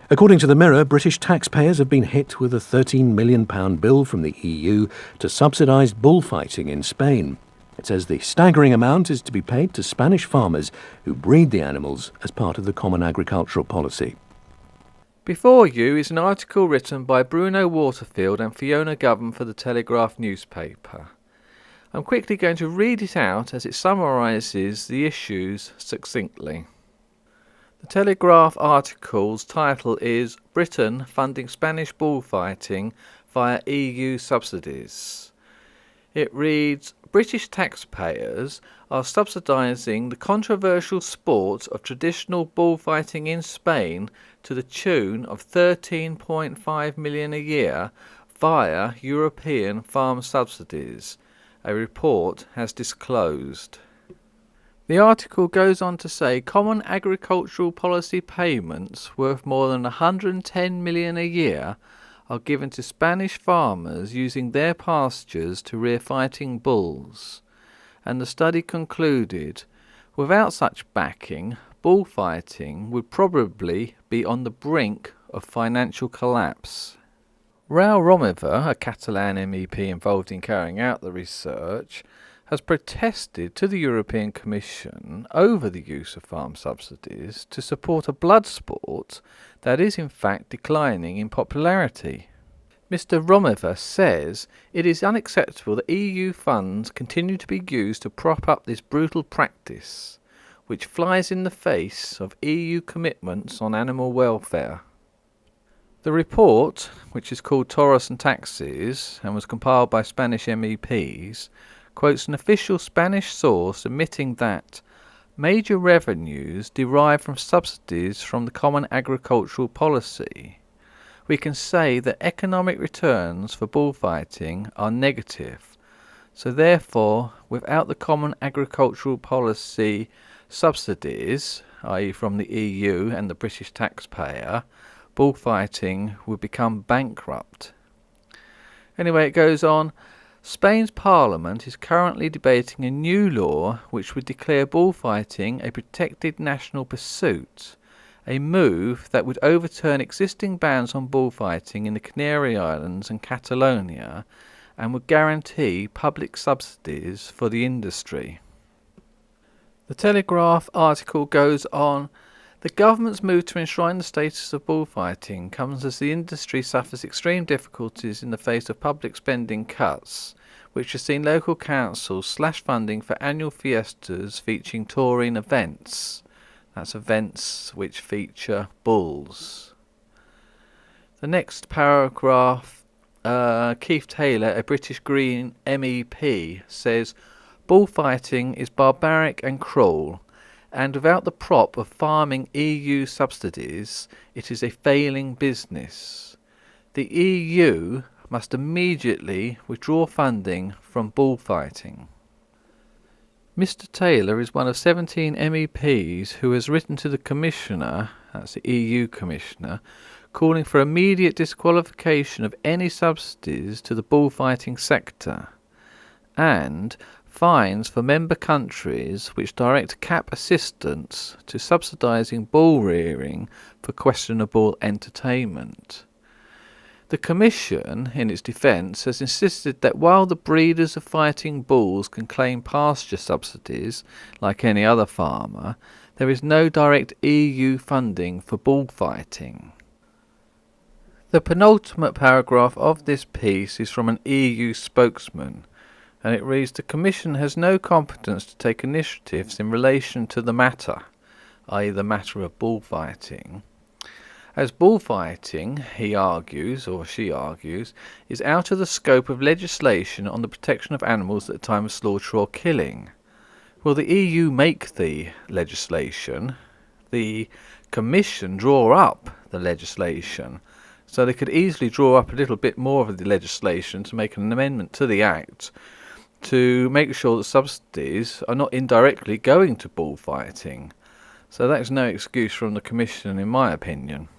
According to the Mirror, British taxpayers have been hit with a £13 million bill from the EU to subsidise bullfighting in Spain. It says the staggering amount is to be paid to Spanish farmers who breed the animals as part of the Common Agricultural Policy. Before you is an article written by Bruno Waterfield and Fiona Govan for the Telegraph newspaper. I'm quickly going to read it out as it summarises the issues succinctly. The Telegraph article's title is Britain Funding Spanish Bullfighting via EU Subsidies. It reads, British taxpayers are subsidising the controversial sport of traditional bullfighting in Spain to the tune of £13.5 million a year via European farm subsidies, a report has disclosed. The article goes on to say Common Agricultural Policy payments worth more than £110 million a year are given to Spanish farmers using their pastures to rear fighting bulls, and the study concluded, without such backing, bullfighting would probably be on the brink of financial collapse. Raul Romeva, a Catalan MEP involved in carrying out the research, has protested to the European Commission over the use of farm subsidies to support a blood sport that is in fact declining in popularity. Mr. Romeva says it is unacceptable that EU funds continue to be used to prop up this brutal practice, which flies in the face of EU commitments on animal welfare. The report, which is called Toros and Taxes and was compiled by Spanish MEPs, quotes an official Spanish source admitting that major revenues derive from subsidies from the Common Agricultural Policy. We can say that economic returns for bullfighting are negative, so therefore without the Common Agricultural Policy subsidies, i.e. from the EU and the British taxpayer, bullfighting would become bankrupt. Anyway, it goes on, Spain's Parliament is currently debating a new law which would declare bullfighting a protected national pursuit, a move that would overturn existing bans on bullfighting in the Canary Islands and Catalonia and would guarantee public subsidies for the industry. The Telegraph article goes on, the government's move to enshrine the status of bullfighting comes as the industry suffers extreme difficulties in the face of public spending cuts, which has seen local councils slash funding for annual fiestas featuring touring events. That's events which feature bulls. The next paragraph, Keith Taylor, a British Green MEP, says, bullfighting is barbaric and cruel, and without the prop of farming EU subsidies, it is a failing business. The EU must immediately withdraw funding from bullfighting. Mr. Taylor is one of 17 MEPs who has written to the Commissioner, that's the EU Commissioner, calling for immediate disqualification of any subsidies to the bullfighting sector, and fines for member countries which direct cap assistance to subsidising bull rearing for questionable entertainment. The Commission, in its defence, has insisted that while the breeders of fighting bulls can claim pasture subsidies like any other farmer, there is no direct EU funding for bullfighting. The penultimate paragraph of this piece is from an EU spokesman, and it reads, the Commission has no competence to take initiatives in relation to the matter, i.e. the matter of bullfighting, as bullfighting, he argues, or she argues, is out of the scope of legislation on the protection of animals at the time of slaughter or killing. Will the EU make the legislation? The Commission draw up the legislation, so they could easily draw up a little bit more of the legislation to make an amendment to the Act to make sure that subsidies are not indirectly going to bullfighting. So that is no excuse from the Commission, in my opinion.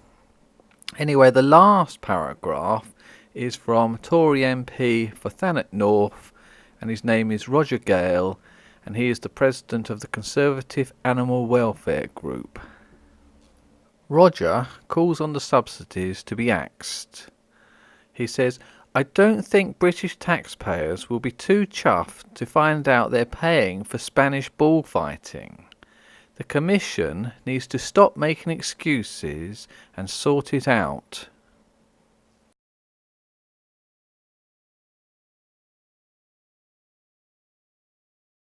Anyway, the last paragraph is from Tory MP for Thanet North, and his name is Roger Gale, and he is the president of the Conservative Animal Welfare Group. Roger calls on the subsidies to be axed. He says, "I don't think British taxpayers will be too chuffed to find out they're paying for Spanish bullfighting. The Commission needs to stop making excuses and sort it out."